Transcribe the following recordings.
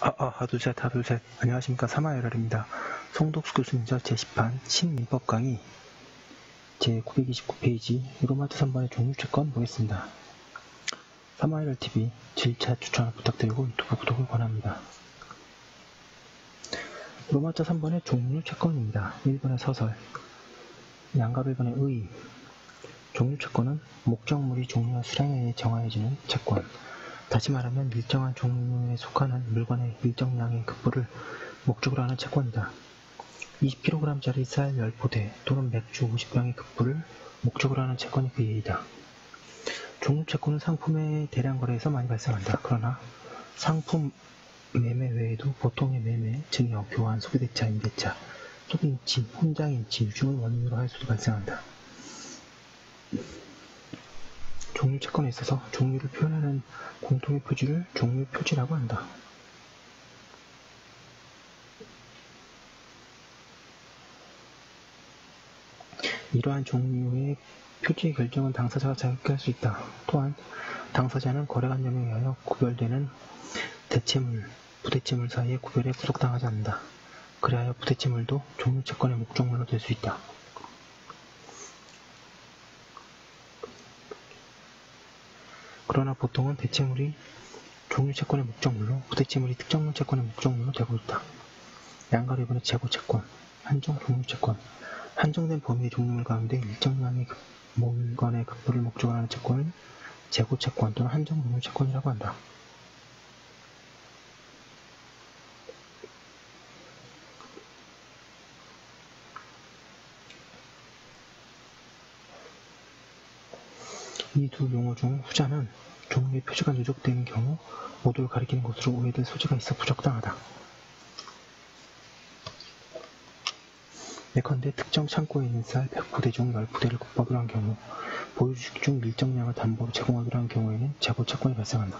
하둘셋. 안녕하십니까. 사마열혈입니다. 송독수 교수님저 제10판 신민법 강의 제929페이지 로마트 3번의 종류채권 보겠습니다. 사마열혈TV 질차 추천을 부탁드리고 유튜브 구독을 권합니다. 로마트 3번의 종류채권입니다. 1번의 서설, 양갑 1번의 의. 종류채권은 목적물이 종류와 수량에 의해 정하여지는 채권, 다시 말하면 일정한 종류에 속하는 물건의 일정량의 급부를 목적으로 하는 채권이다. 20kg짜리 쌀 10포대 또는 맥주 50병의 급부를 목적으로 하는 채권이 그 예이다. 종류채권은 상품의 대량 거래에서 많이 발생한다. 그러나 상품 매매 외에도 보통의 매매, 증여, 교환, 소비대차, 임대차, 소비인치, 혼장인치, 유증을 원인으로 할 수도 발생한다. 종류채권에 있어서 종류를 표현하는 공통의 표지를 종류표지라고 한다. 이러한 종류의 표지의 결정은 당사자가 자유롭게 할 수 있다. 또한 당사자는 거래관념에 의하여 구별되는 대체물, 부대체물 사이의 구별에 구속당하지 않는다. 그리하여 부대체물도 종류채권의 목적물로 될 수 있다. 그러나 보통은 대체물이 종류채권의 목적물로, 부대체물이 특정물 채권의 목적물로 되고 있다. 양갑 1번의 재고채권, 한정 종류채권. 한정된 범위의 종류물 가운데 일정량의 물건의 급부를 목적으로 하는 채권을 재고채권 또는 한정 종류채권이라고 한다. 이 두 용어 중 후자는 종류의 표지가 누적되는 경우 모두를 가리키는 것으로 오해될 소지가 있어 부적당하다. 예컨대 특정 창고에 있는 쌀 100포대 중 10포대를 kup하기로 한 경우, 보유주식 중 일정량을 담보로 제공하기로 한 경우에는 재고채권이 발생한다.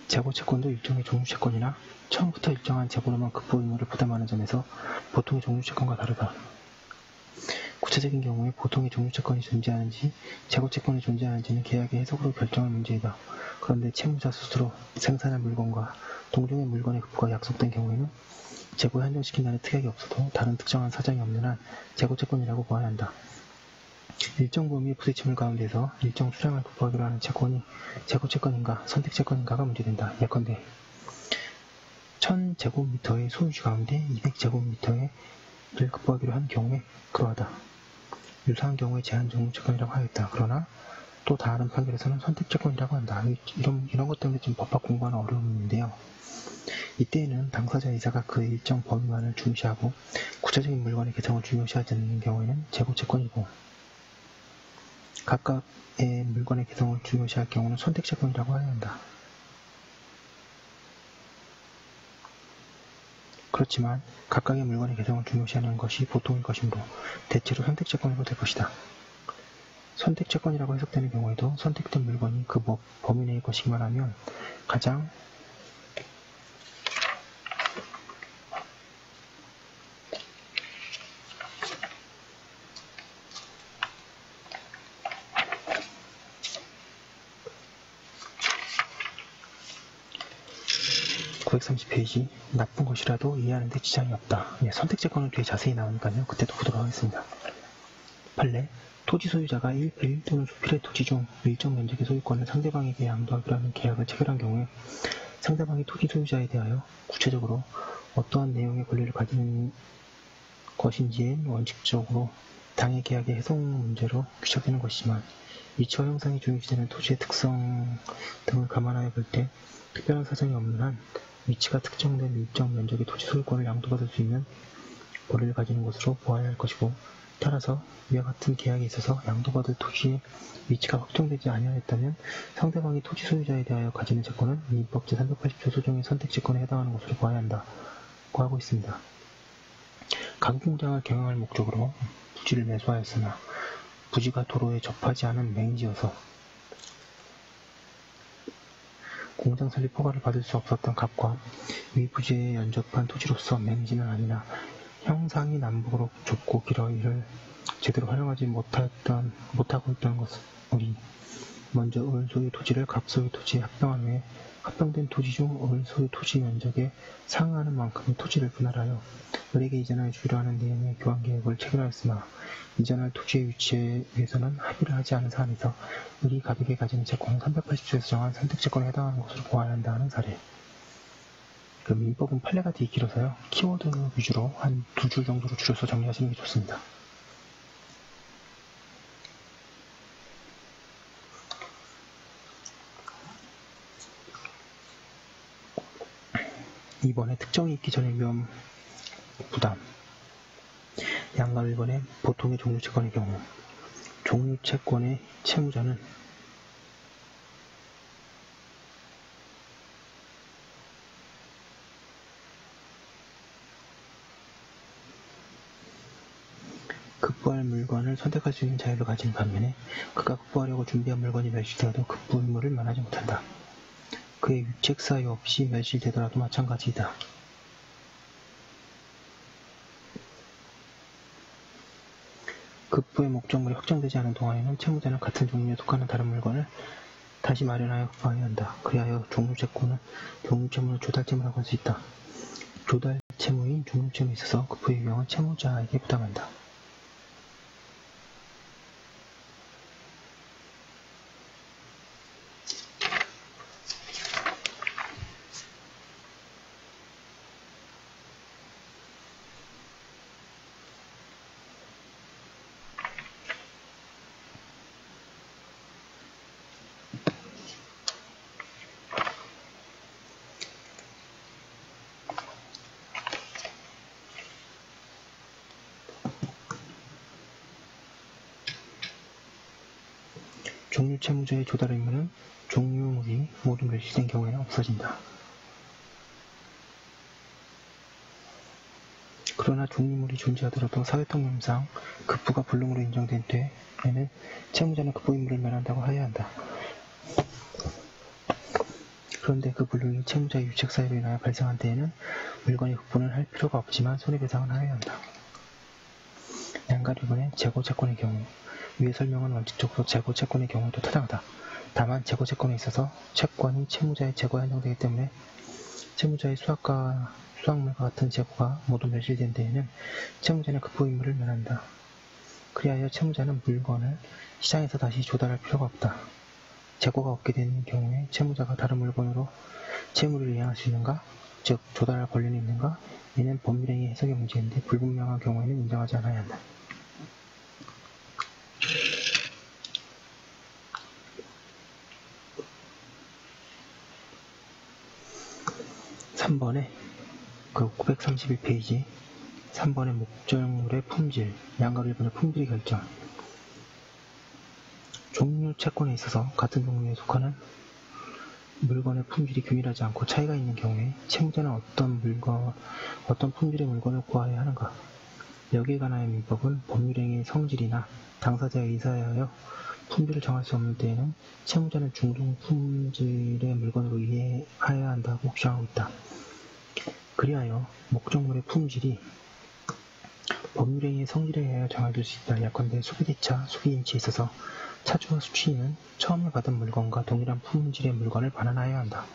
재고채권도 일종의 종류채권이나 처음부터 일정한 재고로만 급부 의무를 부담하는 점에서 보통의 종류채권과 다르다. 구체적인 경우에 보통의 종류채권이 존재하는지 재고채권이 존재하는지는 계약의 해석으로 결정할 문제이다. 그런데 채무자 스스로 생산한 물건과 동종의 물건의 급부가 약속된 경우에는 재고에 한정시킨다는 특약이 없어도 다른 특정한 사정이 없는 한 재고채권이라고 보아야 한다. 일정 범위의 부대체물 가운데서 일정 수량을 급부하기로 하는 채권이 재고채권인가 선택채권인가가 문제된다. 예컨대 1000제곱미터의 소유지 가운데 200제곱미터를 급부하기로 한 경우에 그러하다. 유사한 경우에 제한종류채권이라고 하였다. 그러나 또 다른 판결에서는 선택채권이라고 한다. 이런 것 때문에 좀 법학 공부하는 어려움이 있는데요. 이때에는 당사자이사가 그 일정 범위만을 중시하고 구체적인 물건의 개성을 중요시하지 않는 경우에는 재고채권이고, 각각의 물건의 개성을 중요시할 경우는 선택채권이라고 해야 한다. 그렇지만 각각의 물건의 개성을 중요시하는 것이 보통일 것이므로 대체로 선택채권으로 될 것이다. 선택채권이라고 해석되는 경우에도 선택된 물건이 그 범위 내의 것이기만 하면 가장 (930페이지) 나쁜 것이라도 이해하는 데 지장이 없다. 선택채권은 뒤에 자세히 나오니까요. 그때도 보도록 하겠습니다. 판례, 토지 소유자가 1필 또는 수필의 토지 중 일정 면적의 소유권을 상대방에게 양도하기로 하는 계약을 체결한 경우에 상대방이 토지 소유자에 대하여 구체적으로 어떠한 내용의 권리를 가지는 것인지엔 원칙적으로 당해 계약의 해석 문제로 귀착되는 것이지만, 위치와 형상이 중요시되는 토지의 특성 등을 감안하여 볼 때 특별한 사정이 없는 한 위치가 특정된 일정 면적의 토지 소유권을 양도받을 수 있는 권리를 가지는 것으로 보아야 할 것이고, 따라서 이와 같은 계약에 있어서 양도받을 토지의 위치가 확정되지 아니하였다면 상대방이 토지 소유자에 대하여 가지는 채권은 민법 제380조 소정의 선택채권에 해당하는 것으로 보아야 한다고 하고 있습니다. 가구공장을 경영할 목적으로 부지를 매수하였으나 부지가 도로에 접하지 않은 맹지여서 공장 설립 허가를 받을 수 없었던 갑과 위 부지에 연접한 토지로서 맹지는 아니나 형상이 남북으로 좁고 길어 이를 제대로 활용하지 못하고 있던 것으로 먼저 을 소유 토지를 갑 소유 토지에 합병한 후에 합병된 토지 중 을 소유 토지 면적에 상응하는 만큼의 토지를 분할하여 을에게 이전하여 주기로 하는 내용의 교환 계획을 체결하였으나 이전할 토지의 위치에 위해서는 합의를 하지 않은 사안에서 을이 갑에게 가진 채권은 380조에서 정한 선택채권에 해당하는 것으로 보아야 한다는 사례. 그 민법은 판례가 되게 길어서요. 키워드 위주로 한 2줄 정도로 줄여서 정리하시는 게 좋습니다. 이번에 특정이 있기 전의 위험 부담. 양가 1번의 보통의 종류채권의 경우 종류채권의 채무자는 급부할 물건을 선택할 수 있는 자유를 가진 반면에 그가 급부하려고 준비한 물건이 멸실되어도 급부 의무를 면하지 못한다. 그의 유책 사유 없이 멸실되더라도 마찬가지이다. 급부의 목적물이 확정되지 않은 동안에는 채무자는 같은 종류에 속하는 다른 물건을 다시 마련하여 급부하여야 한다. 그리하여 종류채무는 조달채무라고 할 수 있다. 조달채무인 종류채무에 있어서 급부의 유형은 채무자에게 부담한다. 종류채무자의 조달 의무는 종류물이 모두 멸실된 경우에는 없어진다. 그러나 종류물이 존재하더라도 사회통념상 급부가 불능으로 인정된 때에는 채무자는 급부 의무를 면한다고 하여야 한다. 그런데 그 불능이 채무자의 유책 사유로 인하여 발생한 때에는 물건의 급부는 할 필요가 없지만 손해배상은 하여야 한다. 양가 1번의 재고채권의 경우 위에 설명은 원칙적으로 재고채권의 경우도 타당하다. 다만 재고채권에 있어서 채권이 채무자의 재고에 한정되기 때문에 채무자의 수확물과 같은 재고가 모두 멸실된 데에는 채무자는 급부 의무를 면한다. 그리하여 채무자는 물건을 시장에서 다시 조달할 필요가 없다. 재고가 없게 되는 경우에 채무자가 다른 물건으로 채무를 이행할 수 있는가? 즉 조달할 권리는 있는가? 이는 법률행위 해석의 문제인데 불분명한 경우에는 인정하지 않아야 한다. 3번에 그 931페이지 3번의 목적물의 품질, 양가 1번의 품질 결정. 종류 채권에 있어서 같은 종류에 속하는 물건의 품질이 균일하지 않고 차이가 있는 경우에 채무자는 어떤 품질의 물건을 구하여야 하는가? 여기에 관하여 민법은 법률행위의 성질이나 당사자의 의사에 하여 품질을 정할 수 없는 때에는 채무자는 중동 품질의 물건으로 이해하여야 한다고 주장하고 있다. 그리하여 목적물의 품질이 법률행위의 성질에 의하여 정해질 수 있다. 예컨대 수비대차, 수비인치에 있어서 차주와 수취인은 처음에 받은 물건과 동일한 품질의 물건을 반환하여야 한다.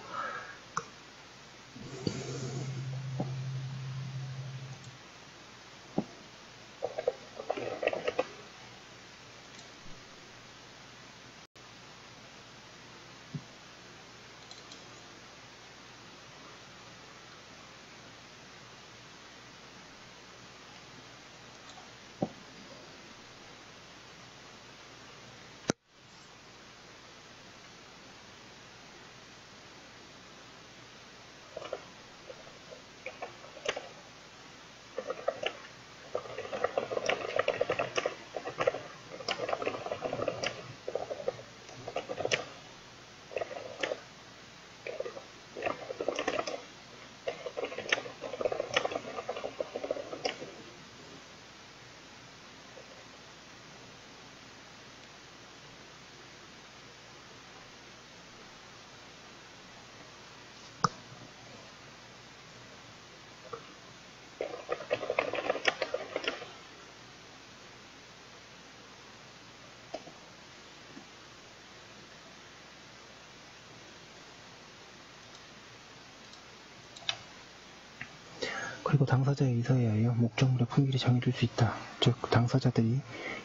그리고 당사자의 의사에 의하여 목적물의 품질이 정해질 수 있다. 즉, 당사자들이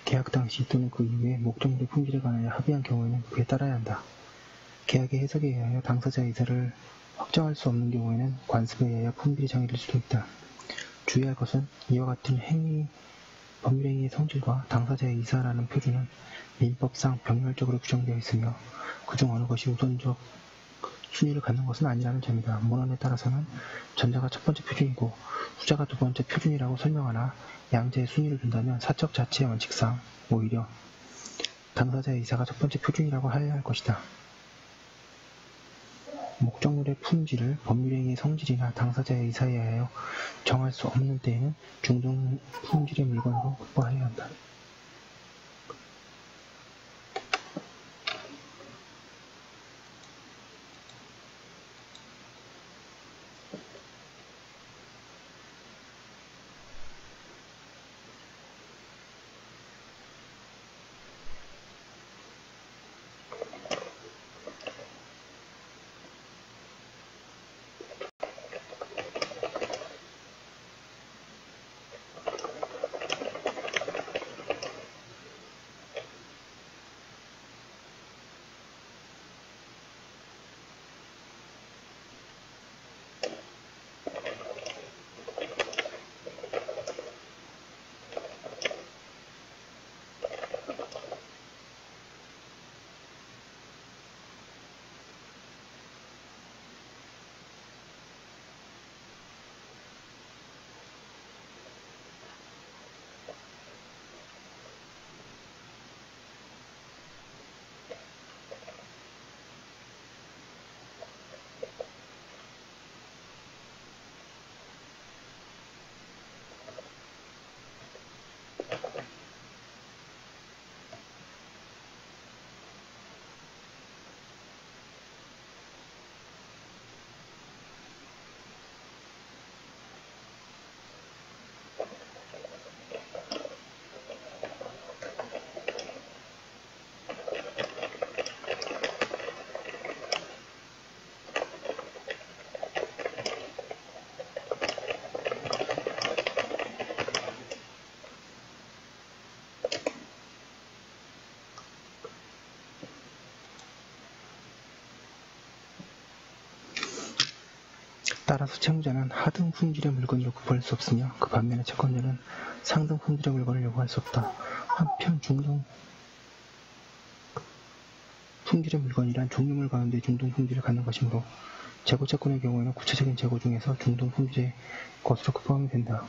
계약 당시 또는 그 이후에 목적물의 품질에 관하여 합의한 경우에는 그에 따라야 한다. 계약의 해석에 의하여 당사자의 의사를 확정할 수 없는 경우에는 관습에 의하여 품질이 정해질 수도 있다. 주의할 것은 이와 같은 법률행위의 성질과 당사자의 의사라는 표준은 민법상 병렬적으로 규정되어 있으며 그중 어느 것이 우선적 순위를 갖는 것은 아니라는 점이다. 문헌에 따라서는 전자가 첫 번째 표준이고 후자가 두 번째 표준이라고 설명하나 양자의 순위를 둔다면 사적 자체의 원칙상 오히려 당사자의 의사가 첫 번째 표준이라고 하여야 할 것이다. 목적물의 품질을 법률행위의 성질이나 당사자의 의사에 의하여 정할 수 없는 때에는 중등 품질의 물건으로 확보하여야 한다. 따라서 채무자는 하등 품질의 물건을 구할 수 없으며 그 반면에 채권자는 상등 품질의 물건을 요구할 수 없다. 한편 중등 품질의 물건이란 종류물 가운데 중등 품질을 갖는 것이므로 재고 채권의 경우에는 구체적인 재고 중에서 중등 품질의 것으로 포함이 된다.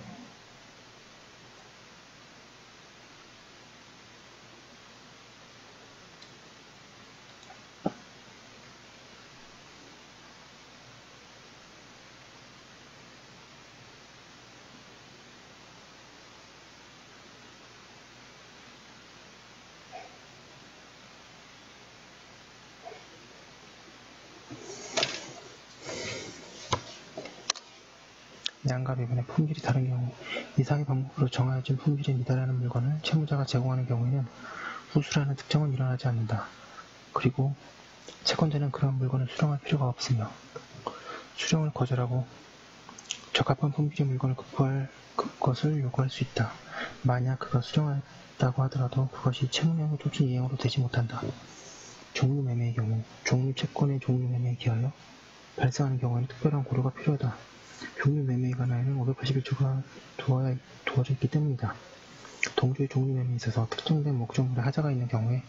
양가 배분의 품질이 다른 경우 이상의 방법으로 정하여진 품질에 미달하는 물건을 채무자가 제공하는 경우에는 후수라는 특정은 일어나지 않는다. 그리고 채권자는 그러한 물건을 수령할 필요가 없으며 수령을 거절하고 적합한 품질의 물건을 구할 것을 요구할 수 있다. 만약 그가 수령했다고 하더라도 그것이 채무명의 조치 이행으로 되지 못한다. 종류매매의 경우 종류채권의 종류매매에 기하여 발생하는 경우에는 특별한 고려가 필요하다. 종류매매에 관하여는 581조가 두어져 있기 때문이다. 동조의 종류매매에 있어서 특정된 목적물에 하자가 있는 경우에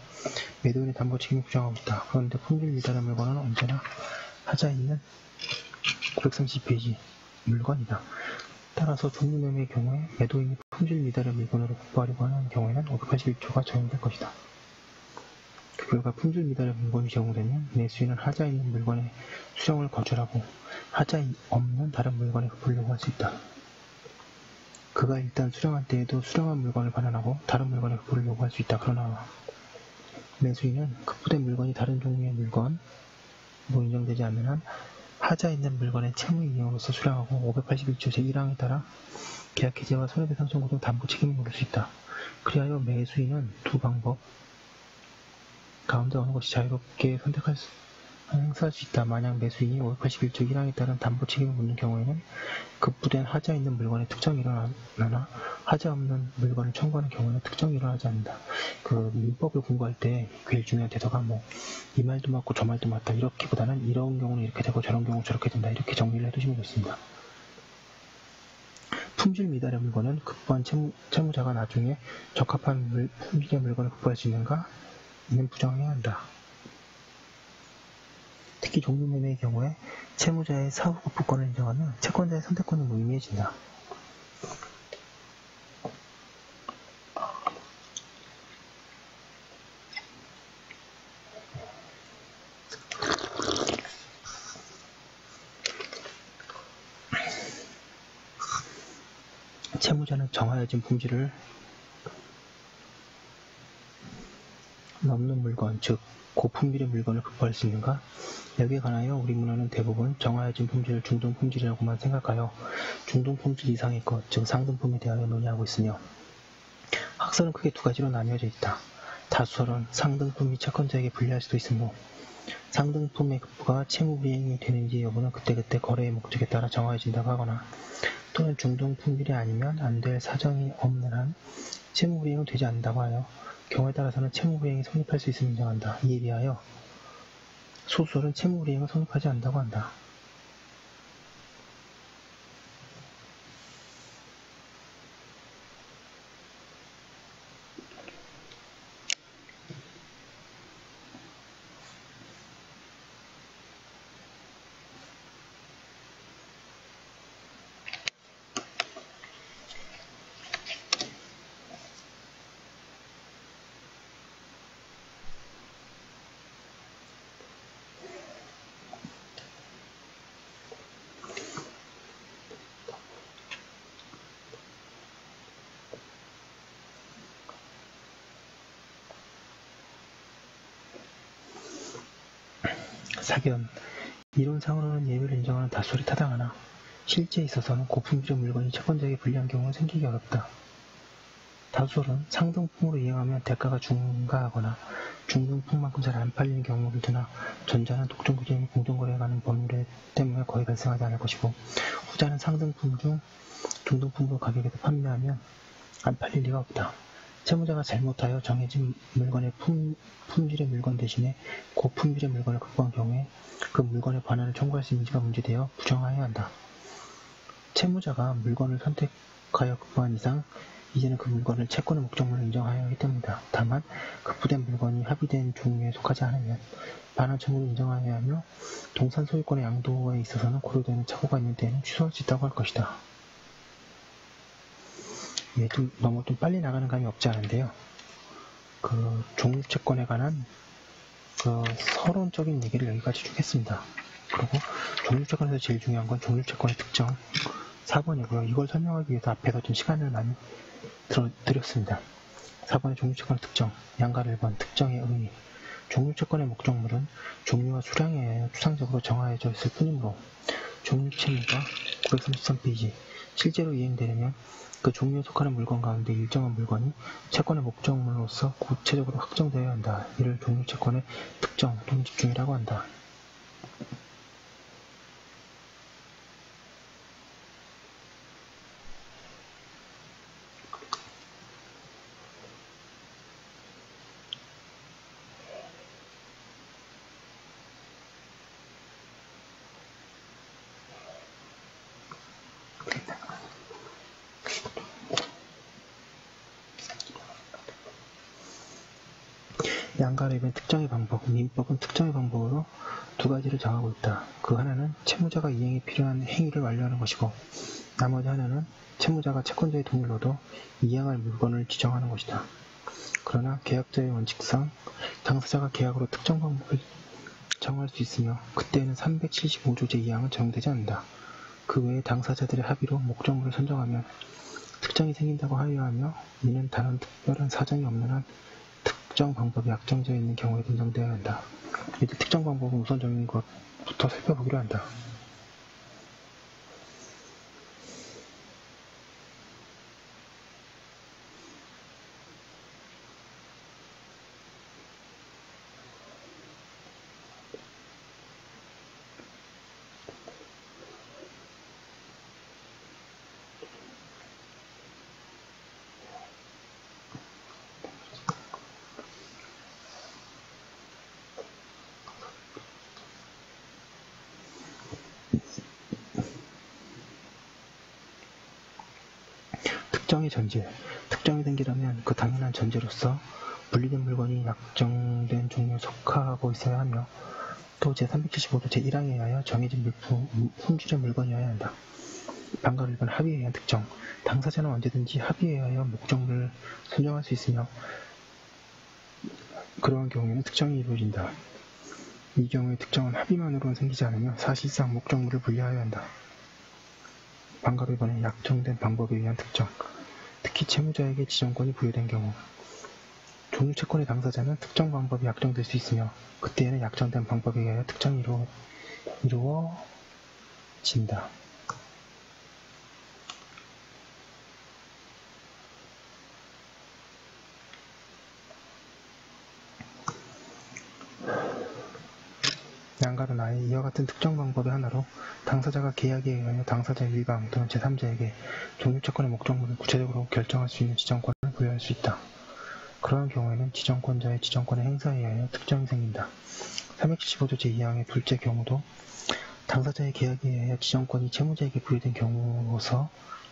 매도인의 담보 책임이 부정하고 있다. 그런데 품질 미달한 물건은 언제나 하자 있는 932페이지 물건이다. 따라서 종류매매의 경우에 매도인이 품질 미달의 물건으로 확보하려고 하는 경우에는 581조가 적용될 것이다. 그 결과 품질 미달의 물건이 제공되면 매수인은 하자 있는 물건의 수령을 거절하고 하자 없는 다른 물건에 급부려고 할 수 있다. 그가 일단 수령할 때에도 수령한 물건을 반환하고 다른 물건에 급부를 요구할 수 있다. 그러나 매수인은 급부된 물건이 다른 종류의 물건으로 인정되지 않는 한 하자 있는 물건의 채무 이행으로서 수령하고 581조 제1항에 따라 계약 해지와 손해배상 청구 등 담보 책임을 물을 수 있다. 그리하여 매수인은 두 방법 가운데 어느 것이 자유롭게 선택할 행사할 수 있다. 만약 매수인이 581조 1항에 따른 담보 책임을 묻는 경우에는 급부된 하자 있는 물건의 특정이 일어나나 하자 없는 물건을 청구하는 경우에는 특정이 일어나지 않는다. 그 민법을 공부할 때 제일 중요한 대사가 뭐 이 말도 맞고 저 말도 맞다 이렇게보다는 이런 경우는 이렇게 되고 저런 경우는 저렇게 된다 이렇게 정리를 해두시면 좋습니다. 품질 미달의 물건은 급부한 채무자가 나중에 적합한 품질의 물건을 급부할 수 있는가? 이는 부정해야 한다. 특히 종류매매의 경우에 채무자의 사후 급부권을 인정하면 채권자의 선택권이 무의미해진다. 채무자는 정하여진 품질을 넘는 물건, 즉 고품질의 물건을 급부할 수 있는가? 여기에 관하여 우리 문헌은 대부분 정하여진 품질을 중등품질이라고만 생각하여 중등품질 이상의 것, 즉 상등품에 대하여 논의하고 있으며 학설은 크게 두 가지로 나뉘어져 있다. 다수설은 상등품이 채권자에게 불리할 수도 있으므로 상등품의 급부가 채무불이행이 되는지 여부는 그때그때 거래의 목적에 따라 정하여진다고 하거나 또는 중등품질이 아니면 안 될 사정이 없는 한 채무불이행은 되지 않는다고 하여 경우에 따라서는 채무불이행이 성립할 수 있음을 인정한다. 이에 비하여 소수설은 채무불이행은 성립하지 않는다고 한다. 사견 이론상으로는 예외를 인정하는 다수설이 타당하나 실제에 있어서는 고품질의 물건이 채권자에게 불리한 경우는 생기기 어렵다. 다수설은 상등품으로 이행하면 대가가 중가하거나 중등품만큼 잘 안 팔리는 경우를 드나 전자는 독점구조임이 공동거래에 관한 법률 때문에 거의 발생하지 않을 것이고 후자는 상등품 중 중등품으로 가격에서 판매하면 안 팔릴 리가 없다. 채무자가 잘못하여 정해진 물건의 품질의 물건 대신에 고품질의 물건을 급부한 경우에 그 물건의 반환을 청구할 수 있는지가 문제되어 부정하여야 한다. 채무자가 물건을 선택하여 급부한 이상 이제는 그 물건을 채권의 목적물로 인정하여야 하기 때문이다. 다만 급부된 물건이 합의된 종류에 속하지 않으면 반환 청구를 인정하여야 하며 동산 소유권의 양도에 있어서는 고려되는 착오가 있는 때에는 취소할 수 있다고 할 것이다. 예, 너무 빨리 나가는 감이 없지 않은데요. 그 종류채권에 관한 그 서론적인 얘기를 여기까지 주겠습니다. 그리고 종류채권에서 제일 중요한 건 종류채권의 특정 4번이고요. 이걸 설명하기 위해서 앞에서 좀 시간을 많이 드렸습니다. 4번의 종류채권의 특정, 양가 1번 특정의 의미. 종류채권의 목적물은 종류와 수량에 의해 추상적으로 정하여져 있을 뿐이므로 종류채무가 933페이지 실제로 이행되려면 그 종류에 속하는 물건 가운데 일정한 물건이 채권의 목적물로서 구체적으로 확정되어야 한다. 이를 종류채권의 특정 또는 집중이라고 한다. 양가를 특정의 방법, 민법은 특정의 방법으로 두 가지를 정하고 있다. 그 하나는 채무자가 이행에 필요한 행위를 완료하는 것이고 나머지 하나는 채무자가 채권자의 동의로도 이행할 물건을 지정하는 것이다. 그러나 계약자의 원칙상 당사자가 계약으로 특정 방법을 정할 수 있으며 그때에는 375조 제2항은 적용되지 않는다. 그 외에 당사자들의 합의로 목적물을 선정하면 특정이 생긴다고 하여하며 이는 다른 특별한 사정이 없는 한 특정 방법이 약정되어 있는 경우에 인정되어야 한다. 이때 특정 방법은 우선적인 것부터 살펴보기로 한다. 특정의 전제. 특정이 된 게라면 그 당연한 전제로서 분리된 물건이 약정된 종류에 속하고 있어야 하며 또 제375조 제1항에 의하여 정해진 품질의 물건이어야 한다. 방금 1번 합의에 의한 특정. 당사자는 언제든지 합의에 의하여 목적물을 선정할 수 있으며 그러한 경우에는 특정이 이루어진다. 이 경우에 특정은 합의만으로는 생기지 않으며 사실상 목적물을 분리하여야 한다. 방금 1번에 약정된 방법에 의한 특정. 특히 채무자에게 지정권이 부여된 경우 종류채권의 당사자는 특정 방법이 약정될 수 있으며 그때에는 약정된 방법에 의하여 특정이 이루어진다. 양가로 나의 이와 같은 특정 방법의 하나로 당사자가 계약에 의하여 당사자의 일방 또는 제3자에게 종류채권의 목적물을 구체적으로 결정할 수 있는 지정권을 부여할 수 있다. 그러한 경우에는 지정권자의 지정권의 행사에 의하여 특정이 생긴다. 375조 제2항의 둘째 경우도 당사자의 계약에 의하여 지정권이 채무자에게 부여된 경우로서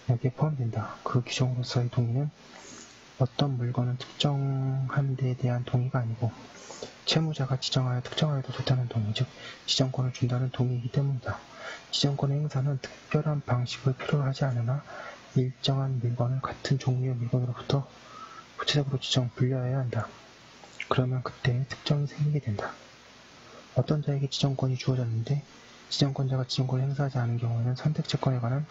여기에 포함된다. 그 규정으로서의 동의는 어떤 물건은 특정한 데에 대한 동의가 아니고 채무자가 지정하여 특정하여도 좋다는 동의, 즉 지정권을 준다는 동의이기 때문이다. 지정권의 행사는 특별한 방식을 필요로 하지 않으나 일정한 물건을 같은 종류의 물건으로부터 구체적으로 분류하여야 한다. 그러면 그때 특정이 생기게 된다. 어떤 자에게 지정권이 주어졌는데 지정권자가 지정권을 행사하지 않은 경우에는 선택채권에 관한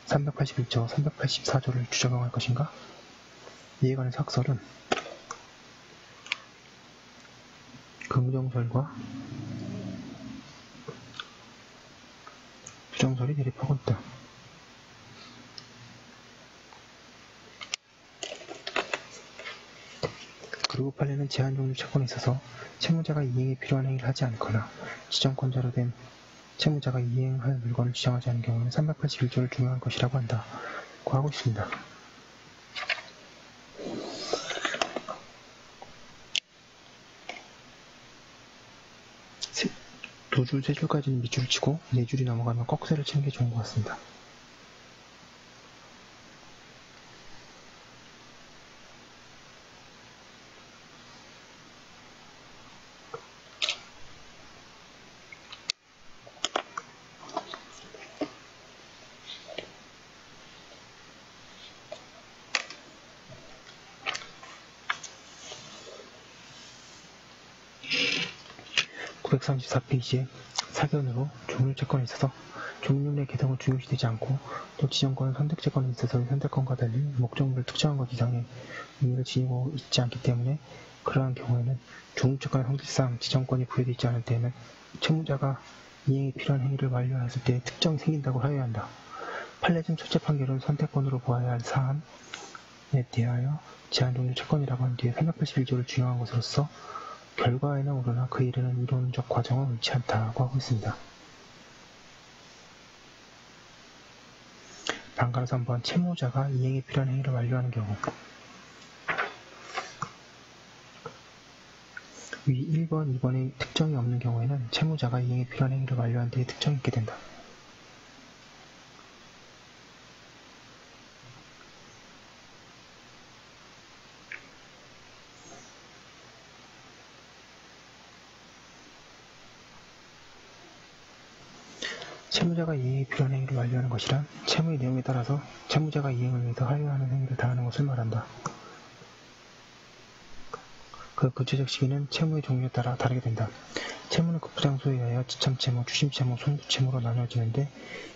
381조, 384조를 적용할 것인가? 이에 관해서 학설은 긍정설과 부정설이 대립하고 있다. 그리고 판례는 제한종류 채권에 있어서 채무자가 이행에 필요한 행위를 하지 않거나 지정권자로 된 채무자가 이행할 물건을 지정하지 않은 경우에는 381조를 준용할 것이라고 한다. 고 하고 있습니다. 두 줄, 세 줄까지는 밑줄을 치고 네 줄이 넘어가면 꺽쇠를 치는 게 좋은 것 같습니다. (934페이지에) 사견으로 종류채권에 있어서 종류의 개성은 중요시되지 않고 또 지정권은 선택채권에 있어서의 선택권과 달리 목적물을 특정한 것 이상의 의미를 지니고 있지 않기 때문에 그러한 경우에는 종류채권의 성질상 지정권이 부여되어 있지 않을 때에는 채무자가 이행이 필요한 행위를 완료했을 때 특정이 생긴다고 하여야 한다. 판례중 첫째 판결은 선택권으로 보아야 할 사안에 대하여 제한종류채권이라고 한 뒤에 381조를 준용한 것으로서 결과에는 오르나 그 이르는 이론적 과정은 옳지 않다고 하고 있습니다. 방가로서 한번 채무자가 이행에 필요한 행위를 완료하는 경우 위 1번, 2번의 특정이 없는 경우에는 채무자가 이행에 필요한 행위를 완료한 뒤에 특정이 있게 된다. 채무자가 이행에 필요한 행위를 완료하는 것이란 채무의 내용에 따라서 채무자가 이행을 위해서 하여하는 행위를 다하는 것을 말한다. 그 구체적 시기는 채무의 종류에 따라 다르게 된다. 채무는 급부장소에 의하여 지참채무, 추심채무, 손부채무로 나뉘어지는데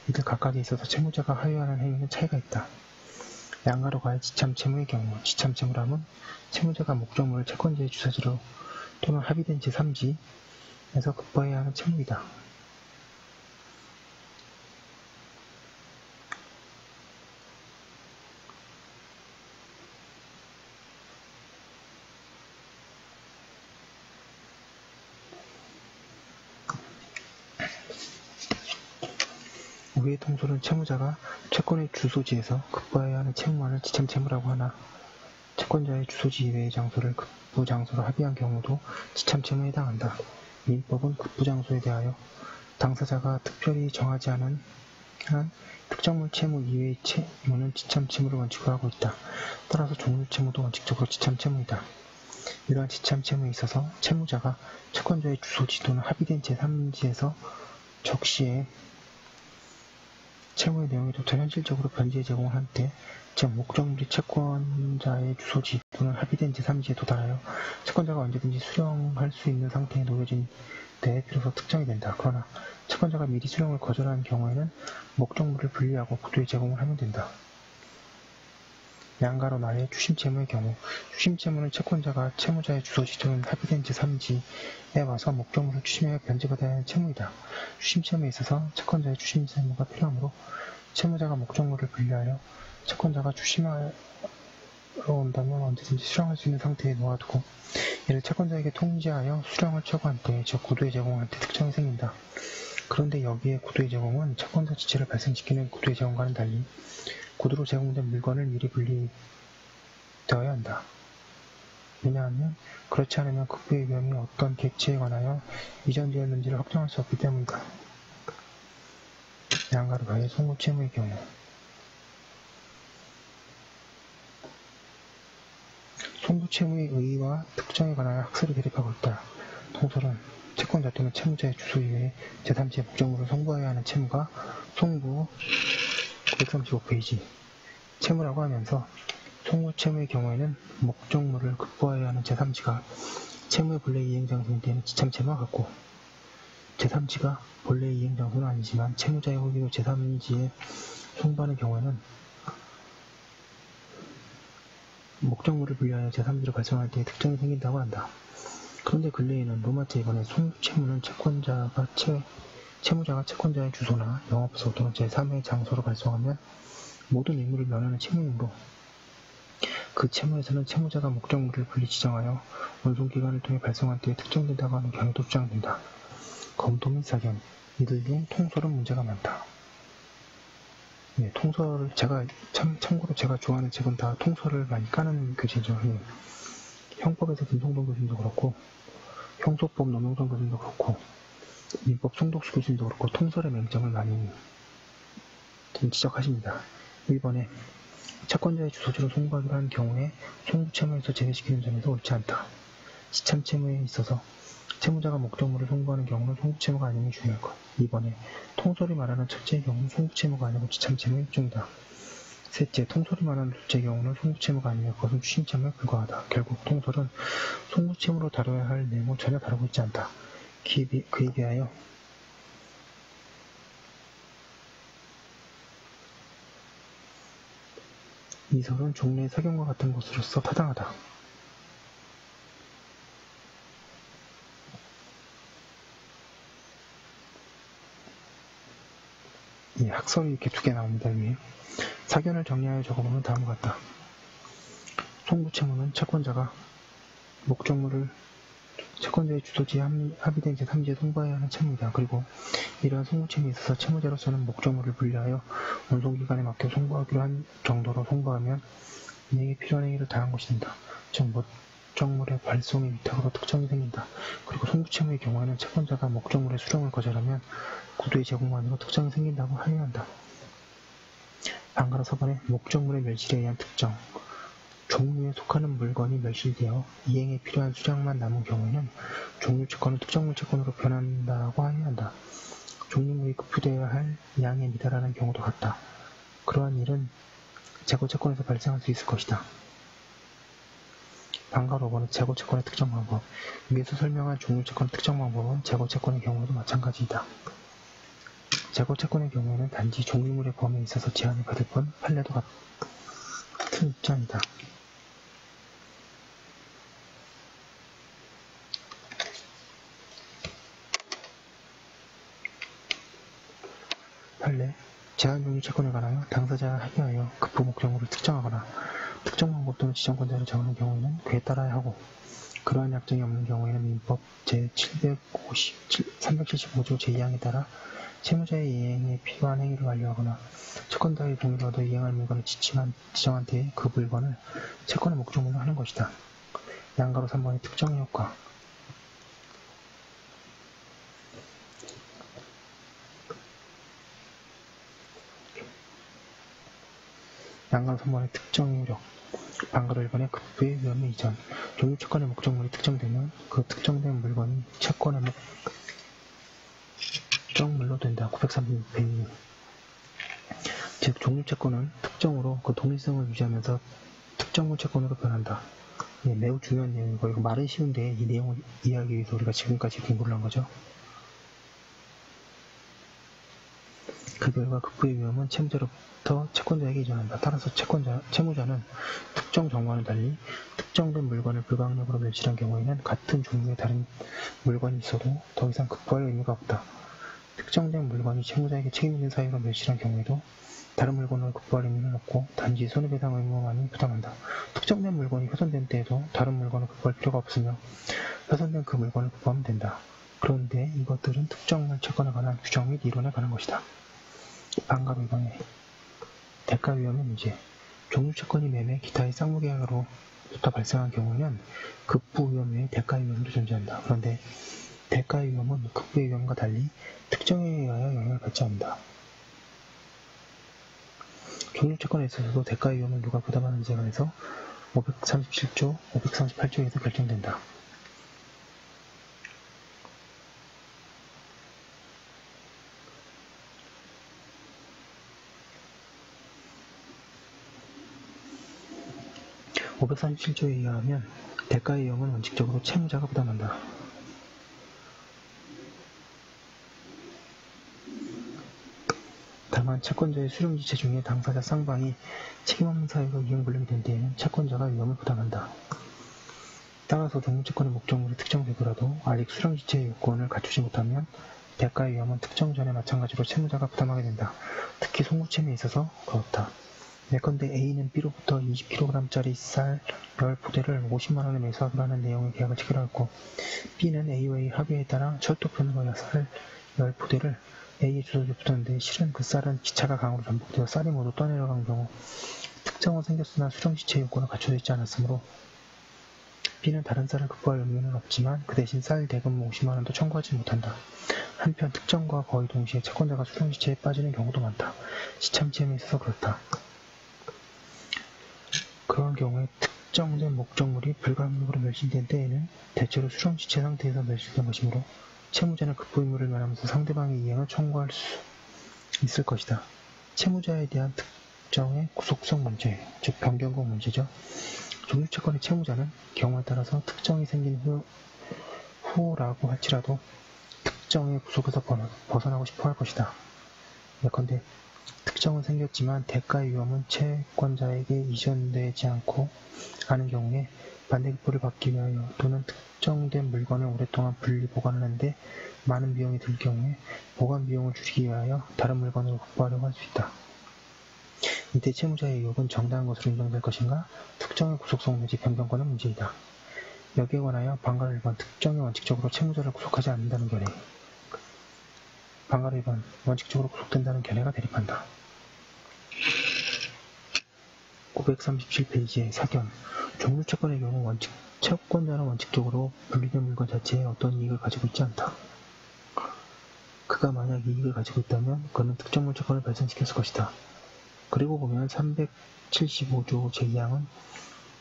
이들 각각에 있어서 채무자가 하여하는 행위는 차이가 있다. 양가로 가해 지참채무의 경우 지참채무라면 채무자가 목적물을 채권자의 주사지로 또는 합의된 제3지에서 급부해야 하는 채무이다. 우회의 통솔은 채무자가 채권의 주소지에서 급부해야 하는 채무만을 지참채무라고 하나 채권자의 주소지 이외의 장소를 급부장소로 합의한 경우도 지참채무에 해당한다. 민법은 급부장소에 대하여 당사자가 특별히 정하지 않은 한 특정물 채무 이외의 채무는 지참 채무를 원칙으로 하고 있다. 따라서 종류 채무도 원칙적으로 지참 채무이다. 이러한 지참 채무에 있어서 채무자가 채권자의 주소지 또는 합의된 제3지에서 적시에 채무의 내용이 더 현실적으로 변제 제공을 한 때, 즉 목적물이 채권자의 주소지 또는 합의된 제3지에 도달하여 채권자가 언제든지 수령할 수 있는 상태에 놓여진 때에 비로소 특정이 된다. 그러나 채권자가 미리 수령을 거절한 경우에는 목적물을 분리하고 구두에 제공을 하면 된다. 양가로 나의 추심채무의 경우, 추심채무는 채권자가 채무자의 주소지 또는 합의된 제3지에 와서 목적물을 추심하여 변제받아야 하는 채무이다. 추심채무에 있어서 채권자의 추심채무가 필요하므로 채무자가 목적물을 분리하여 채권자가 추심하러 온다면 언제든지 수령할 수 있는 상태에 놓아두고 이를 채권자에게 통지하여 수령을 최고한 때, 즉 구두에 제공할 때 특정이 생긴다. 그런데 여기에 구두의 제공은 채권자 지체를 발생시키는 구두의 제공과는 달리 구두로 제공된 물건을 미리 분리되어야 한다. 왜냐하면 그렇지 않으면 극부의 위험이 어떤 객체에 관하여 이전되었는지를 확정할 수 없기 때문이다. 양가로가의 송구채무의 경우 송구채무의 의의와 특정에 관하여 학설이 대립하고 있다. 통설은 채권자 또는 채무자의 주소 이외에 제3지의 목적물을 송부해야 하는 채무가 송부 935페이지 채무라고 하면서 송구채무의 경우에는 목적물을 급부하여야 하는 제3지가 채무의 본래 이행장소인 때는 지참채무와 같고 제3지가 본래 이행장소는 아니지만 채무자의 허위로 제3지에 송부하는 경우에는 목적물을 분리하여 제3지로 발송할 때에 특정이 생긴다고 한다. 그런데 근래에는 로마제 2번의 송부채무는 채무자가 채권자의 주소나 영업소 또는 제3의 장소로 발송하면 모든 의무를 면하는 채무이므로 그 채무에서는 채무자가 목적물을 분리 지정하여 원송기관을 통해 발송할 때에 특정된다고 하는 경우도 주장된다. 검토 및 사견, 이들 중 통설은 문제가 많다. 네, 통설을 참고로 제가 좋아하는 책은 다 통설을 많이 까는 교재죠. 형법에서 김성동 교수님도 그렇고 형소법 노명선 교수님도 그렇고 민법 송덕수 교수님도 그렇고 통설의 맹점을 많이 지적하십니다. 1번에 채권자의 주소지로 송부하기로 한 경우에 송부채무에서 제외시키는 점에서 옳지 않다. 지참채무에 있어서 채무자가 목적물을 송부하는 경우는 송부채무가 아님이 중요할 것. 2번에 통설이 말하는 첫째의 경우는 송부채무가 아니고 지참채무의 일종이다. 셋째, 통설이 말하는 둘째의 경우는 송부채무가 아니며 그것은 추심채무에 불과하다. 결국 통설은 송부채무로 다뤄야 할 내용을 전혀 다루고 있지 않다. 그에 비하여 이 설은 종래의 사견과 같은 것으로서 타당하다. 이 학설이 이렇게 두 개 나옵니다. 위에 사견을 정리하여 적어보면 다음과 같다. 송부채무는 채권자가 목적물을 채권자의 주소지에 합의된 제3지에 송부해야 하는 채무이다. 그리고 이러한 송부채무에 있어서 채무자로서는 목적물을 분리하여 원송기관에 맡겨 송부하기로 한 정도로 송부하면 이행에 필요한 행위를 다한 것이 된다. 즉 목적물의 발송의 위탁으로 특정이 생긴다. 그리고 송부채무의 경우에는 채권자가 목적물의 수령을 거절하면 구두의 제공만으로 특정이 생긴다고 항의한다. 방가로 4번에 목적물의 멸실에 의한 특정 종류에 속하는 물건이 멸실되어 이행에 필요한 수량만 남은 경우에는 종류 채권은 특정물 채권으로 변한다고 항의한다. 종류물이 급부되어야 할 양에 미달하는 경우도 같다. 그러한 일은 재고 채권에서 발생할 수 있을 것이다. 방가로 5번은 재고 채권의 특정 방법 위에서 설명한 종류 채권 특정 방법은 재고 채권의 경우에도 마찬가지이다. 재고 채권의 경우에는 단지 종류물의 범위에 있어서 제한을 받을 뿐 판례도 같은 입장이다. 판례 제한 종류 채권에 관하여 당사자와 합의하여 급부 목적물을 특정하거나 특정 방법 또는 지정권자를 정하는 경우에는 그에 따라야 하고 그러한 약정이 없는 경우에는 민법 제375조 제2항에 따라 채무자의 이행에 필요한 행위를 완료하거나 채권자의 동의를 얻어 이행할 물건을 지정한 때에 그 물건을 채권의 목적물로 하는 것이다. 양가로 3번의 특정의 효과 난간 선반의 특정 효력, 방가로 1번의 급부의 위험의 이전. 종류 채권의 목적물이 특정되면 그 특정된 물건이 채권의 목적물로 된다. 936페이지. 즉 종류 채권은 특정으로 그 동일성을 유지하면서 특정물 채권으로 변한다. 예, 매우 중요한 내용이고, 이거 말은 쉬운데 이 내용을 이해하기 위해서 우리가 지금까지 공부를 한 거죠. 그 결과 급부의 위험은 채무자로부터 채권자에게 이전한다. 따라서 채무자는 특정 정보와는 달리 특정된 물건을 불가항력으로 멸실한 경우에는 같은 종류의 다른 물건이 있어도 더 이상 급부할 의무가 없다. 특정된 물건이 채무자에게 책임있는 사유로 멸실한 경우에도 다른 물건을 급부할 의무는 없고 단지 손해배상 의무만이 부담한다. 특정된 물건이 훼손된 때에도 다른 물건을 급부할 필요가 없으며 훼손된 그 물건을 급부하면 된다. 그런데 이것들은 특정물 채권에 관한 규정 및 이론에 관한 것이다. 방가 위반의 대가 위험의 문제. 종류 채권이 매매, 기타의 쌍무계약으로부터 발생한 경우에는 급부 위험 외에 대가 위험도 존재한다. 그런데 대가 위험은 급부의 위험과 달리 특정에 의하여 영향을 받지 않는다. 종류 채권에 있어서도 대가 위험을 누가 부담하는지에 관해서 537조, 538조에서 결정된다. (537조에) 의하면 대가의 위험은 원칙적으로 채무자가 부담한다. 다만 채권자의 수령지체 중에 당사자 쌍방이 책임없는 사유로 이행불능이 된 때에는 채권자가 위험을 부담한다. 따라서 종류채권의 목적물이 특정되더라도 아직 수령지체의 요건을 갖추지 못하면 대가의 위험은 특정 전에 마찬가지로 채무자가 부담하게 된다. 특히 송구채무에 있어서 그렇다. 예컨대 A는 B로부터 20kg짜리 쌀 10포대를 50만원에 매수하기로 하는 내용의 계약을 체결하였고 B는 A와의 합의에 따라 철도편으로 하여 쌀 10포대를 A의 주소지에 붙였는데 실은 그 쌀은 기차가 강으로 전복되어 쌀이 모두 떠내려간 경우 특정은 생겼으나 수령지체 요건을 갖춰져 있지 않았으므로 B는 다른 쌀을 급부할 의무는 없지만 그 대신 쌀 대금 50만원도 청구하지 못한다. 한편 특정과 거의 동시에 채권자가 수령지체에 빠지는 경우도 많다. 시참채무에 있어서 그렇다. 그러한 경우에 특정된 목적물이 불가항력으로 멸실된 때에는 대체로 수령지체 상태에서 멸실된 것이므로 채무자는 급부 의무를 면하면서 상대방의 이행을 청구할 수 있을 것이다. 채무자에 대한 특정의 구속성 문제, 즉 변경권 문제죠. 종류채권의 채무자는 경우에 따라서 특정이 생긴 후라고 할지라도 특정의 구속에서 벗어나고 싶어 할 것이다. 예컨대 특정은 생겼지만 대가의 위험은 채권자에게 이전되지 않고 하는 경우에 반대급부를 받기 위하여 또는 특정된 물건을 오랫동안 분리 보관하는데 많은 비용이 들 경우에 보관 비용을 줄이기 위하여 다른 물건으로 급부하려고 할 수 있다. 이때 채무자의 의혹은 정당한 것으로 인정될 것인가? 특정의 구속성 내지 변경권은 문제이다. 여기에 관하여 방가 1번 특정이 원칙적으로 채무자를 구속하지 않는다는 견해, 방가 1번 원칙적으로 구속된다는 견해가 대립한다. 537페이지의 사견. 종류채권의 경우 채권자는 원칙적으로 분리된 물건 자체에 어떤 이익을 가지고 있지 않다. 그가 만약 이익을 가지고 있다면 그는 특정물 채권을 발생시켰을 것이다. 그리고 보면 375조 제2항은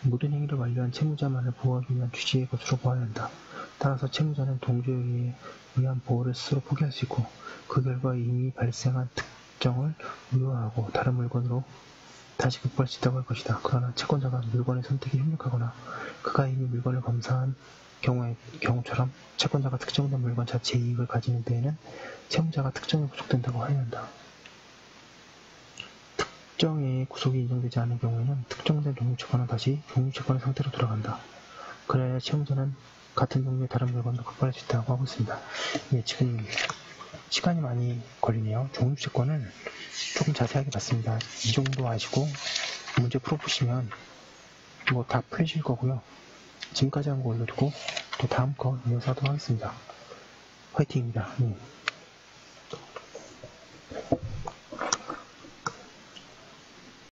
모든 행위를 완료한 채무자만을 보호하기 위한 취지의 것으로 보아야 한다. 따라서 채무자는 동조에 의한 보호를 스스로 포기할 수 있고 그 결과 이미 발생한 특정을 무효화하고 다른 물건으로 다시 급부할 수 있다고 할 것이다. 그러나 채권자가 물건의 선택에 협력하거나 그가 이미 물건을 검사한 경우처럼 채권자가 특정된 물건 자체의 이익을 가지는 데에는 채무자가 특정에 구속된다고 하여야 한다. 특정의 구속이 인정되지 않은 경우에는 특정된 종류채권은 다시 종류채권의 상태로 돌아간다. 그래야 채무자는 같은 종류의 다른 물건도 급부할 수 있다고 하고 있습니다. 예, 지금 시간이 많이 걸리네요. 종류채권을 조금 자세하게 봤습니다. 이 정도 아시고 문제 풀어보시면 뭐 다 풀리실 거고요. 지금까지 한 거 올려두고 또 다음 거 이어서 하도록 하겠습니다. 화이팅입니다.